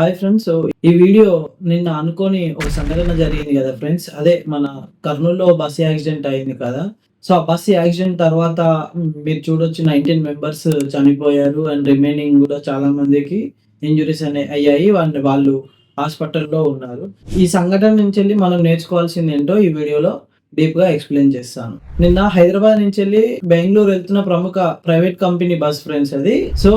Hi friends. So, ఈ video నిన్న అనుకోని ఒక సంఘటన జరిగింది గదా ఫ్రెండ్స్. అదే మన కర్నూల్‌లో బస్ యాక్సిడెంట్ అయింది కదా! సో, ఆ బస్ యాక్సిడెంట్ తర్వాత మీరు చూడొచ్చు 19 మెంబర్స్ చనిపోయారు. అండ్ రిమైనింగ్ గూడా చాలా మందికి ఇంజ్యూరీస్ అయ్యాయి. అండ్ వాళ్ళు హాస్పిటల్‌లో ఉన్నారు. ఈ సంఘటన నుంచెల్లి మనం నేర్చుకోవాల్సిందేంటో ఈ వీడియోలో డీప్‌గా ఎక్స్‌ప్లెయిన్ చేస్తాను. నిన్న హైదరాబాద్ నుంచెల్లి బెంగుళూరు వెళ్తున్న ప్రముఖ ప్రైవేట్ కంపెనీ బస్ ఫ్రెండ్స్ అది. సో,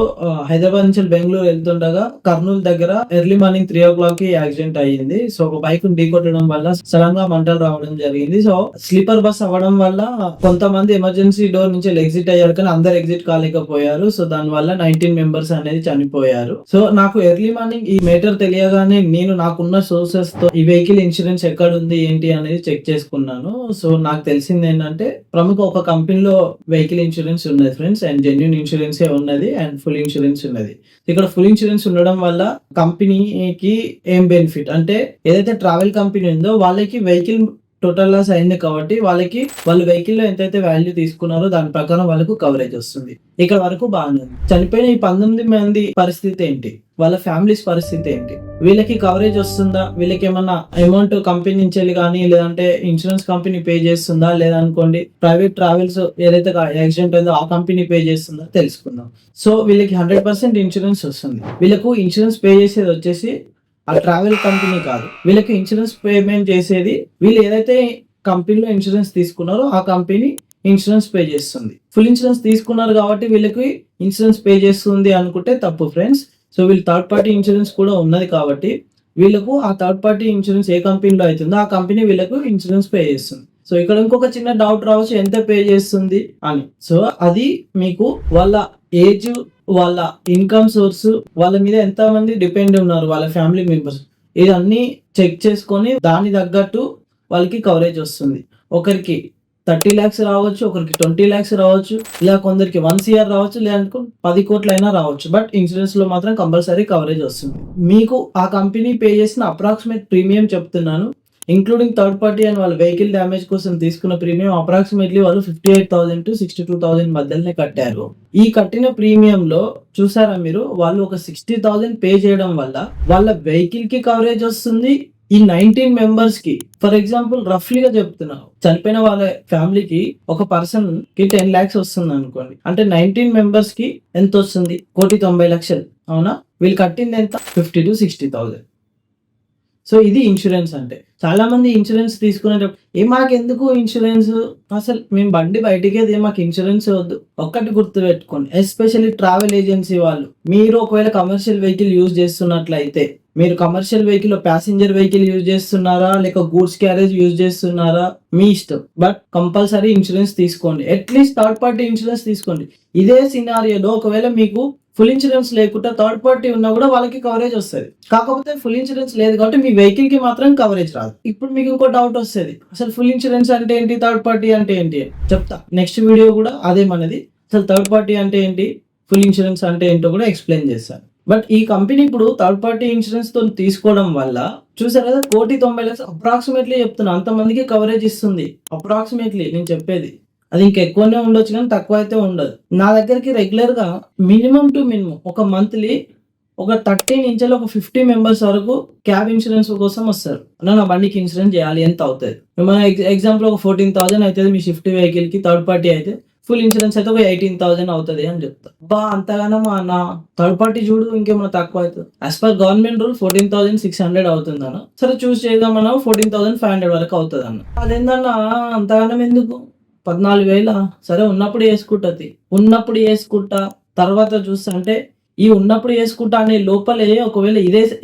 హైదరాబాద్ నుంచి బెంగుళూరు వెళ్తుండగా కర్నూల్ దగ్గర ఎర్లీ మార్నింగ్ 3:00కి యాక్సిడెంట్ అయ్యింది. సో, ఒక బైక్‌ని ఢీకొట్టడం వల్ల సడెన్‌గా మంటలు రావడం జరిగింది. సో, స్లీపర్ బస్ అవ్వడం వల్ల కొంతమంది ఎమర్జెన్సీ డోర్ నుంచి ఎగ్జిట్ అయ్యారు. కానీ అందరూ ఎగ్జిట్ కాలేకపోయారు. సో, దానివల్ల 19 మెంబర్స్ అనేది చనిపోయారు. సో, నాకు ఎర్లీ మార్నింగ్ ఈ మేటర్ తెలియగానే నేను నాకున్న సోర్సెస్‌తో ఈ వెహికల్ ఇన్స్యూరెన్స్ ఎక్కడుంది ఏంటి అనేది చెక్ చేసుకున్నాను. సో, నాకు తెలిసిందేంటంటే ప్రముఖ ఒక కంపెనీలో వెహికల్ ఇన్స్యూరెన్స్ ఉన్నది ఫ్రెండ్స్. అండ్ జెన్యూన్ ఇన్స్యూరెన్సే ఉన్నది. అండ్ ఫుల్ ఇన్స్యూరెన్స్ ఉన్నది. ఇక్కడ ఫుల్ ఇన్స్యూరెన్స్ ఉండడం వల్ల కంపెనీకి ఏం బెనిఫిట్ అంటే ఏదైతే ట్రావెల్ కంపెనీ ఉందో వాళ్ళకి వెహికల్ టోటల్ లాస్ అయింది కాబట్టి వాళ్ళు వెహికల్‌లో ఎంతైతే వాల్యూ తీసుకున్నారో దాని ప్రకారం వాళ్ళకు కవరేజ్ వస్తుంది. ఇక్కడ వరకు బాగానే ఉంది. చనిపోయిన ఈ 19 మంది పరిస్థితి ఏంటి? వాళ్ళ ఫ్యామిలీస్ పరిస్థితి ఏంటి? వీళ్ళకి కవరేజ్ వస్తుందా? వీళ్ళకేమన్నా అమౌంట్ కంపెనీ నుంచెల్లి గానీ లేదంటే ఇన్స్యూరెన్స్ కంపెనీ పే చేస్తుందా? లేదనుకోండి ప్రైవేట్ ట్రావెల్స్ ఏదైతే యాక్సిడెంట్ అయిందో ఆ కంపెనీ పే చేస్తుందా? తెలుసుకుందాం. సో, వీళ్ళకి 100% ఇన్స్యూరెన్స్ వస్తుంది. వీళ్ళకు ఇన్స్యూరెన్స్ పే చేసేది వచ్చేసి ఆ ట్రావెల్ కంపెనీ కాదు. వీళ్ళకి ఇన్స్యూరెన్స్ పేమెంట్ చేసేది వీళ్ళు ఏదైతే కంపెనీలో ఇన్స్యూరెన్స్ తీసుకున్నారో ఆ కంపెనీ ఇన్స్యూరెన్స్ పే చేస్తుంది. ఫుల్ ఇన్స్యూరెన్స్ తీసుకున్నారు కాబట్టి వీళ్ళకి ఇన్స్యూరెన్స్ పే చేస్తుంది అనుకుంటే తప్పు ఫ్రెండ్స్. సో, వీళ్ళు థర్డ్ పార్టీ ఇన్స్యూరెన్స్ కూడా ఉన్నది కాబట్టి వీళ్ళకు ఆ థర్డ్ పార్టీ ఇన్స్యూరెన్స్ ఏ కంపెనీలో అయితుందో ఆ కంపెనీ వీళ్ళకు ఇన్స్యూరెన్స్ పే చేస్తుంది. సో, ఇక్కడ ఇంకొక చిన్న డౌట్ రావచ్చు ఎంత పే చేస్తుంది అని. సో, అది మీకు వాళ్ళ ఏజ్, వాళ్ళ ఇన్‌కమ్ సోర్స్, వాళ్ళ మీద ఎంతమంది డిపెండ్ ఉన్నారు వాళ్ళ ఫ్యామిలీ మెంబర్స్. ఇదన్నీ చెక్ చేసుకొని దానికి తగ్గట్టు వాళ్ళకి కవరేజ్ వస్తుంది. ఒకరికి 30 లాక్స్ రావచ్చు, ఒకరికి 20 లాక్స్ రావచ్చు, ఇలా కొందరికి 1 సీఆర్ రావచ్చు, లేదనుకో 10 కోట్లైనా రావచ్చు. బట్ ఇన్సూరెన్స్‌లో మాత్రం కంపల్సరీ కవరేజ్ వస్తుంది. మీకు ఆ కంపెనీ పే చేసిన అప్రాక్సిమేట్ ప్రీమియం చెప్తున్నాను. ఇంక్లూడింగ్ థర్డ్ పార్టీ అండ్ వాళ్ళ వెహికల్ డ్యామేజ్ కోసం తీసుకున్న ప్రీమియం అప్రాక్సిమేట్లీ వాళ్ళు 58,000-62,000 మధ్యలోనే కట్టారు. ఈ కట్టిన ప్రీమియంలో చూసారా మీరు వాళ్ళు ఒక 60,000 పే చేయడం వల్ల వాళ్ళ వెహికల్ కి కవరేజ్ వస్తుంది. ఈ 19 మెంబర్స్ కి ఫర్ ఎగ్జాంపుల్ రఫ్లీగా చెప్తున్నా చనిపోయిన వాళ్ళ ఫ్యామిలీకి ఒక పర్సన్ కి 10 లాక్స్ వస్తుంది అనుకోండి. అంటే 19 మెంబర్స్ కి ఎంత వస్తుంది? 1,90,00,000 అవునా? వీళ్ళు కట్టింది ఎంత? 50,000-60,000. సో, ఇది ఇన్స్యూరెన్స్ అంటే. చాలా మంది ఇన్స్యూరెన్స్ తీసుకునేటప్పుడు మాకెందుకు ఇన్స్యూరెన్స్? అసలు మేము బండి బయటికే మాకు ఇన్స్యూరెన్స్ వద్దు. ఒక్కటి గుర్తుపెట్టుకోండి. ఎస్పెషల్లీ ట్రావెల్ ఏజెన్సీ వాళ్ళు. మీరు ఒకవేళ కమర్షియల్ వెహికల్ యూజ్ చేస్తున్నట్లయితే మీరు commercial vehicle passenger vehicle use చేస్తున్నారా? లేక గూడ్స్ క్యారేజ్ యూజ్ చేస్తున్నారా? మీ ఇష్టం. బట్ కంపల్సరీ ఇన్స్యూరెన్స్ తీసుకోండి. అట్‌లీస్ట్ థర్డ్ పార్టీ ఇన్స్యూరెన్స్ తీసుకోండి. ఇదే సినారియోలో ఒకవేళ మీకు ఫుల్ ఇన్స్యూరెన్స్ లేకుండా థర్డ్ పార్టీ ఉన్నా కూడా వాళ్ళకి కవరేజ్ వస్తది. కాకపోతే ఫుల్ ఇన్స్యూరెన్స్ లేదు కాబట్టి మీ వెహికల్ కి మాత్రం కవరేజ్ రాదు. ఇప్పుడు మీకు ఇంకో డౌట్ వస్తది. అసలు ఫుల్ ఇన్స్యూరెన్స్ అంటే ఏంటి? థర్డ్ పార్టీ అంటే ఏంటి? చెప్తా. నెక్స్ట్ వీడియో కూడా అదే మనది. అసలు థర్డ్ పార్టీ అంటే ఏంటి? ఫుల్ ఇన్స్యూరెన్స్ అంటే ఏంటో కూడా ఎక్స్‌ప్లెయిన్ చేస్తాను. బట్ ఈ కంపెనీ ఇప్పుడు థర్డ్ పార్టీ ఇన్స్యూరెన్స్ తో తీసుకోవడం వల్ల చూసారు కదా 1,90,00,000 అప్రాక్సిమేట్లీ చెప్తున్నా అంతమందికి కవరేజ్ ఇస్తుంది. అప్రాక్సిమేట్లీ నేను చెప్పేది. అది ఇంకెక్కువనే ఉండొచ్చు కానీ తక్కువ అయితే ఉండదు. నా దగ్గరికి రెగ్యులర్‌గా మినిమమ్ టు మినిమమ్ ఒక మంత్లీ ఒక 30 నుంచి ఒక 50 మెంబర్స్ వరకు క్యాబ్ ఇన్స్యూరెన్స్ కోసం వస్తారు. అన్న నా బండికి ఇన్స్యూరెన్స్ చేయాలి ఎంత అవుతది? మన ఎగ్జాంపుల్ ఒక 14,000 అయితది మీ షిఫ్ట్ వెహికల్‌కి థర్డ్ పార్టీ అయితే. ఫుల్ ఇన్స్యూరెన్స్ అయితే ఒక 18,000 అవుతది అని చెప్తా. అంతగానమా అన్న థర్డ్ పార్టీ చూడు ఇంకేమైనా తక్కువ అవుతది. యాస్ పర్ గవర్నమెంట్ రూల్ 14,600 అవుతుందన్న. సరే చూస్ చేద్దామన్నా 14,500 వరకు అవుతదన్న. అదేందన్నా అంతగానం ఎందుకు? 14,000 సరే ఉన్నప్పుడు చేసుకుంటది. ఉన్నప్పుడు చేసుకుంటా తర్వాత చూస్తా అంటే ఈ ఉన్నప్పుడు చేసుకుంటా అనే లోపలే ఒకవేళ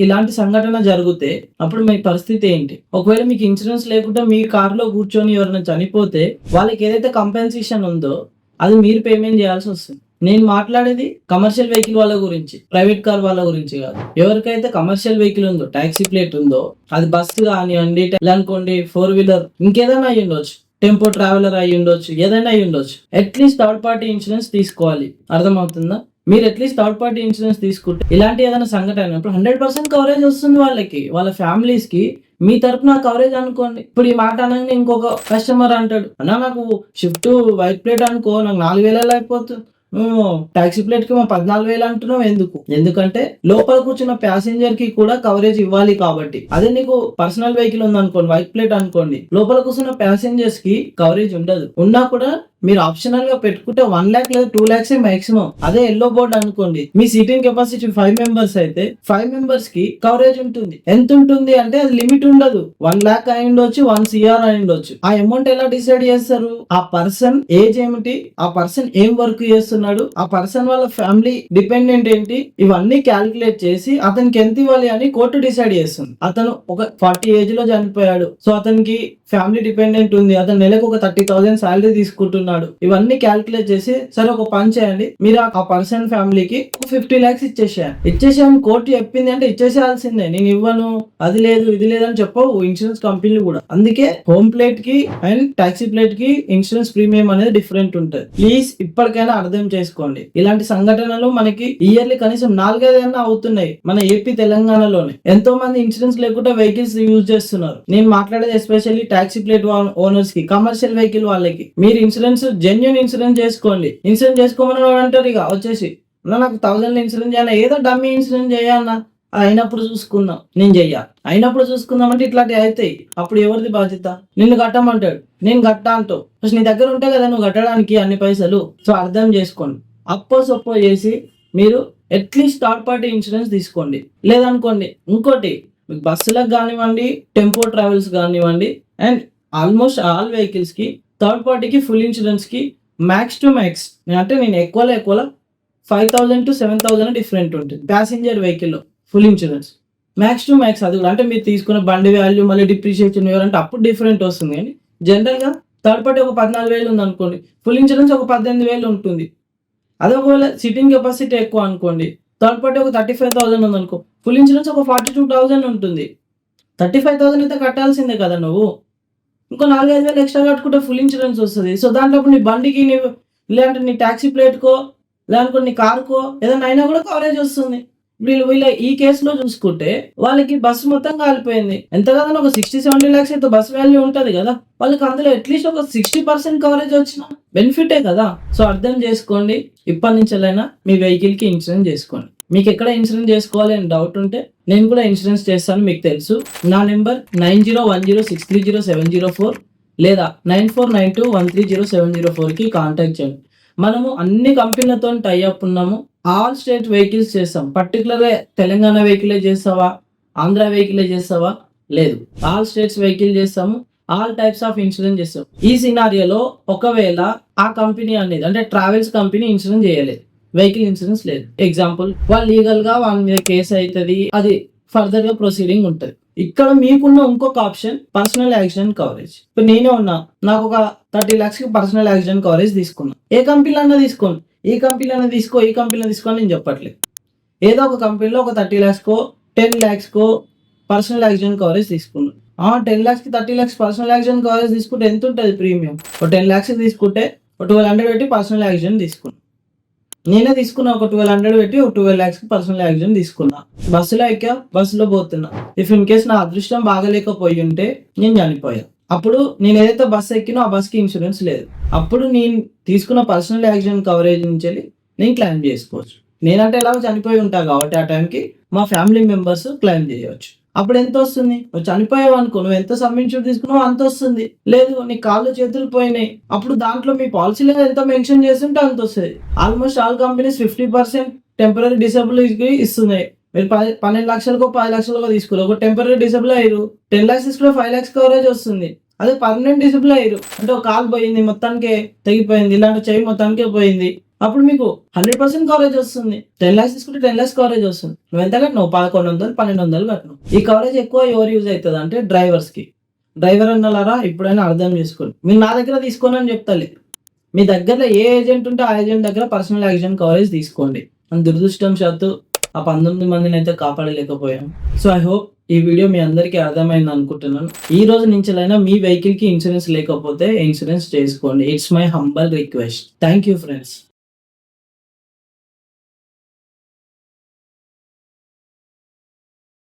ఇలాంటి సంఘటన జరిగితే అప్పుడు మీ పరిస్థితి ఏంటి? ఒకవేళ మీకు ఇన్స్యూరెన్స్ లేకుండా మీ కార్‌లో కూర్చొని ఎవరైనా చనిపోతే వాళ్ళకి ఏదైతే కంపెన్సేషన్ ఉందో అది మీరు పేమెంట్ చేయాల్సి వస్తుంది. నేను మాట్లాడేది కమర్షియల్ వెహికల్ వాళ్ళ గురించి, ప్రైవేట్ కార్ వాళ్ళ గురించి కాదు. ఎవరికైతే కమర్షియల్ వెహికల్ ఉందో, టాక్సీ ప్లేట్ ఉందో అది బస్సు కానివ్వండి, లేదనుకోండి 4 వీలర్ ఇంకేదైనా అయ్యి ఉండొచ్చు. టెంపో ట్రావెలర్ అయ్యి ఉండొచ్చు. ఏదైనా అయ్యి ఉండొచ్చు. అట్‌లీస్ట్ థర్డ్ పార్టీ ఇన్స్యూరెన్స్ తీసుకోవాలి. అర్థమవుతుందా? మీరు అట్‌లీస్ట్ థర్డ్ పార్టీ ఇన్స్యూరెన్స్ తీసుకుంటే ఇలాంటి ఏదైనా సంఘటన అయినప్పుడు 100% కవరేజ్ వస్తుంది వాళ్ళకి. వాళ్ళ ఫ్యామిలీస్‌కి మీ తరపున కవరేజ్ అనుకోండి. ఇప్పుడు ఈ మాట అనంగానే ఇంకొక కస్టమర్ అంటాడు, అన్నా నాకు షిఫ్ట్ వైట్ ప్లేట్ అనుకో నాకు 4,000 అయిపోతుంది. నువ్వు టాక్సీ ప్లేట్ కి 14,000 అంటున్నావు ఎందుకు? ఎందుకంటే లోపల కూర్చున్న ప్యాసింజర్ కి కూడా కవరేజ్ ఇవ్వాలి కాబట్టి. అదే నీకు పర్సనల్ వెహికల్ ఉంది అనుకోండి, వైట్ ప్లేట్ అనుకోండి, లోపల కూర్చున్న ప్యాసింజర్స్ కి కవరేజ్ ఉండదు. ఉన్నా కూడా మీరు ఆప్షనల్ గా పెట్టుకుంటే 1 lakh లేదా 2 lakhs మాక్సిమం. అదే ఎల్లో బోర్డ్ అనుకోండి, మీ సీటింగ్ కెపాసిటీ 5 members అయితే 5 members కి కవరేజ్ ఉంటుంది. ఎంత ఉంటుంది అంటే అది లిమిట్ ఉండదు. 1 lakh అయి ఉండొచ్చు, 1 crore అయి ఉండొచ్చు. ఆ అమౌంట్ ఎలా డిసైడ్ చేస్తారు? ఆ పర్సన్ ఏజ్ ఏమిటి, ఆ పర్సన్ ఏం వర్క్ చేస్తున్నాడు, ఆ పర్సన్ వాళ్ళ ఫ్యామిలీ డిపెండెంట్ ఏంటి, ఇవన్నీ క్యాలిక్యులేట్ చేసి అతనికి ఎంత ఇవ్వాలి అని కోర్టు డిసైడ్ చేస్తుంది. అతను ఒక 40 ఏజ్ లో చనిపోయాడు, సో అతనికి ఫ్యామిలీ డిపెండెంట్ ఉంది, అతను నెలకు ఒక 30,000 శాలరీ తీసుకుంటున్నాడు. ఇవన్నీ క్యాలిక్యులేట్ చేసి సరే ఒక పని చేయండి, మీరు ఆ పర్సన్ ఫ్యామిలీకి 50 lakhs ఇచ్చేసాను కోర్టు చెప్పింది అంటే ఇచ్చేసేయాల్సిందే. నేను ఇవ్వను, అది లేదు ఇది లేదని చెప్పవు ఇన్సూరెన్స్ కంపెనీలు కూడా. అందుకే హోమ్ ప్లేట్ కి అండ్ టాక్సీ ప్లేట్ కి ఇన్సూరెన్స్ ప్రీమియం అనేది డిఫరెంట్ ఉంటుంది. ప్లీజ్ ఇప్పటికైనా అర్థం చేసుకోండి. ఇలాంటి సంఘటనలు మనకి ఇయర్లీ కనీసం 4-5 అవుతున్నాయి మన ఏపీ తెలంగాణలోనే. ఎంతో మంది ఇన్సూరెన్స్ లేకుండా వెహికల్స్ యూజ్ చేస్తున్నారు. నేను మాట్లాడేది ఎస్పెషల్లీ టాక్సీ ప్లేట్ ఓనర్స్ కి, కమర్షియల్ వెహికల్ వాళ్ళకి. మీరు ఇన్సూరెన్స్ జెన్యూన్ ఇన్సూరెన్స్ చేసుకోండి. ఇన్సూరెన్స్ చేసుకోమని అంటారు ఇక వచ్చేసి నాకు 1000 ఇన్సూరెన్స్ చేయాలి, ఏదో డమ్మీ ఇన్సూరెన్స్ చేయాలన్నా అయినప్పుడు చూసుకుందాం. నేను అయినప్పుడు చూసుకుందాం అంటే ఇట్లాంటివి అవుతాయి. అప్పుడు ఎవరిది బాధ్యత? నిన్ను కట్టమంటాడు, నేను కట్టా అంటావు. ఫస్ట్ నీ దగ్గర ఉంటాయి కదా నువ్వు కట్టడానికి అన్ని పైసలు. సో అర్థం చేసుకోండి. సొప్పో చేసి మీరు అట్లీస్ట్ థర్డ్ పార్టీ ఇన్సూరెన్స్ తీసుకోండి. లేదనుకోండి ఇంకోటి, మీకు బస్సులకు కానివ్వండి, టెంపో ట్రావెల్స్ కానివ్వండి, అండ్ ఆల్మోస్ట్ ఆల్ వెహికల్స్ కి థర్డ్ పార్టీకి ఫుల్ ఇన్సూరెన్స్ కి మ్యాక్స్ టు మ్యాక్స్ అంటే నేను ఎక్కువలో 5,000 to 7,000 డిఫరెంట్ ఉంటుంది. ప్యాసింజర్ వెహికల్లో full insurance max to max. అది కూడా అంటే మీరు తీసుకున్న బండి వాల్యూ మళ్ళీ డిప్రిషియేషన్ అంటే అప్పుడు డిఫరెంట్ వస్తుంది. కానీ జనరల్గా థర్డ్ పార్టీ ఒక 14,000 ఉంది అనుకోండి, ఫుల్ ఇన్సూరెన్స్ ఒక 18,000 ఉంటుంది. అదే ఒకవేళ సిట్టింగ్ కెపాసిటీ ఎక్కువ అనుకోండి, థర్డ్ పార్టీ ఒక 35,000 ఉంది అనుకో, ఫుల్ ఇన్సూరెన్స్ ఒక 42,000 ఉంటుంది. 35,000 అయితే కట్టాల్సిందే కదా నువ్వు. ఇంకో 4-5,000 ఎక్స్ట్రా కట్టుకుంటే ఫుల్ ఇన్సూరెన్స్ వస్తుంది. సో దాంట్లో నీ బండికి లేదంటే నీ టాక్సీ ప్లేట్కో లేదనుకో నీ కార్కో ఏదైనా అయినా కూడా కవరేజ్ వస్తుంది. వీళ్ళ ఈ కేసులో చూసుకుంటే వాళ్ళకి బస్సు మొత్తం కాలిపోయింది. ఎంత కదా ఒక 60-70 lakhs అయితే బస్ వాల్యూ ఉంటుంది కదా, వాళ్ళకి అందులో అట్లీస్ట్ ఒక 60% కవరేజ్ వచ్చిన బెనిఫిటే కదా. సో అర్థం చేసుకోండి. ఇప్పటి నుంచెల్లైనా మీ వెహికల్ కి ఇన్సూరెన్స్ చేసుకోండి. మీకు ఎక్కడ ఇన్సూరెన్స్ చేసుకోవాలి అని డౌట్ ఉంటే నేను కూడా ఇన్సూరెన్స్ చేస్తాను, మీకు తెలుసు. నా నెంబర్ 9010630704 లేదా 9492130704కి కాంటాక్ట్ చేయండి. మనము అన్ని కంపెనీలతో టైఅప్ ఉన్నాము. ఆల్ స్టేట్ వెహికల్స్ చేస్తాం. పర్టికులర్గా తెలంగాణ వెహికలే చేస్తావా, ఆంధ్ర వెహికలే చేస్తావా? లేదు, ఆల్ స్టేట్స్ వెహికల్ చేస్తాము. ఆల్ టైప్స్ ఆఫ్ ఇన్సూరెన్స్ చేస్తాం. ఈ సినారియోలో ఒకవేళ ఆ కంపెనీ అనేది అంటే ట్రావెల్స్ కంపెనీ ఇన్సూరెన్స్ చేయలేదు, వెహికల్ ఇన్సూరెన్స్ లేదు, ఎగ్జాంపుల్ వాళ్ళు లీగల్ గా వాళ్ళ మీద కేసు అవుతుంది, అది ఫర్దర్ గా ప్రొసీడింగ్ ఉంటుంది. ఇక్కడ మీకున్న ఇంకొక ఆప్షన్ పర్సనల్ యాక్సిడెంట్ కవరేజ్. ఇప్పుడు నేనే ఉన్నా, నాకు ఒక 30 lakhs కి పర్సనల్ యాక్సిడెంట్ కవరేజ్ తీసుకున్నా. ఏ కంపెనీలో అన్నా తీసుకోండి, ఈ కంపెనీలో తీసుకో, ఈ కంపెనీలో తీసుకోని నేను చెప్పట్లేదు. ఏదో ఒక కంపెనీలో ఒక 30 lakhs కో 10 lakhs కో పర్సనల్ యాక్సిడెంట్ కవరేజ్ తీసుకున్నాను. 10 lakhs కి 30 lakhs పర్సనల్ యాక్సిడెంట్ కవరేజ్ తీసుకుంటే ఎంత ఉంటుంది ప్రీమియం? ఒక 10 lakhs తీసుకుంటే ఒక 1,200 పెట్టి పర్సనల్ యాక్సిడెంట్ తీసుకున్నాను. నేనే తీసుకున్నా, ఒక 1,200 పెట్టి ఒక 12 lakhs కి పర్సనల్ యాక్సిడెంట్ తీసుకున్నా. బస్సులో ఎక్కా, బస్సులో పోతున్నా. ఇఫ్ ఇన్ కేస్ నా అదృష్టం బాగలేకపోయి ఉంటే నేను చనిపోయా. అప్పుడు నేను ఏదైతే బస్సు ఎక్కినో ఆ బస్కి ఇన్సూరెన్స్ లేదు. అప్పుడు నేను తీసుకున్న పర్సనల్ యాక్సిడెంట్ కవరేజ్ నుంచి నేను క్లెయిమ్ చేసుకోవచ్చు. నేనంటే ఎలాగో చనిపోయి ఉంటా కాబట్టి ఆ టైంకి మా ఫ్యామిలీ మెంబర్స్ క్లెయిమ్ చేయవచ్చు. అప్పుడు ఎంత వస్తుంది? నువ్వు చనిపోయావు అనుకో, నువ్వు ఎంత సమ్ ఇన్సూరెన్స్ తీసుకున్నావు అంత వస్తుంది. లేదు నీ కాళ్ళు చేతులు పోయినాయి, అప్పుడు దాంట్లో మీ పాలసీలో ఎంత మెన్షన్ చేస్తుంటే అంత వస్తుంది. ఆల్మోస్ట్ ఆల్ కంపెనీస్ 50% టెంపరీ డిసేబుల్కి ఇస్తున్నాయి. మీరు 12 లక్షలకో 10 లక్షలకో తీసుకున్నారు, ఒక టెంపరీ డిసేబుల్ అయ్యారు, 10 lakhs తీసుకున్న 5 lakhs కవరేజ్ వస్తుంది. అదే పర్మనెంట్ డిసేబుల్ అయ్యారు అంటే ఒక కాలు పోయింది, మొత్తానికి తెగిపోయింది, ఇలాంటి చెయ్యి మొత్తానికే పోయింది, అప్పుడు మీకు 100% కవరేజ్ వస్తుంది. 10 lakhs తీసుకుంటే 10 lakhs కవరేజ్ వస్తుంది. నువ్వు ఎంత కట్టినావు? 1,100, 1,200 కట్టినావు. ఈ కవరేజ్ ఎక్కువ ఎవరు యూజ్ అవుతుంది అంటే డ్రైవర్స్ కి. డ్రైవర్ అన్నారా ఇప్పుడైనా అర్థం చేసుకోండి. మీరు నా దగ్గర తీసుకోండి అని చెప్తాలే, మీ దగ్గర ఏ ఏజెంట్ ఉంటే ఆ ఏజెంట్ దగ్గర పర్సనల్ యాక్సిడెంట్ కవరేజ్ తీసుకోండి. అని దురదృష్టం శాత్తు ఆ 19 మందిని అయితే కాపాడలేకపోయాం. సో ఐ హోప్ ఈ వీడియో మీ అందరికీ అర్థమైంది అనుకుంటున్నాను. ఈ రోజు నుంచిలైనా మీ వెహికల్ కి ఇన్సూరెన్స్ లేకపోతే ఇన్సూరెన్స్ చేసుకోండి. It's my humble request. Thank you friends.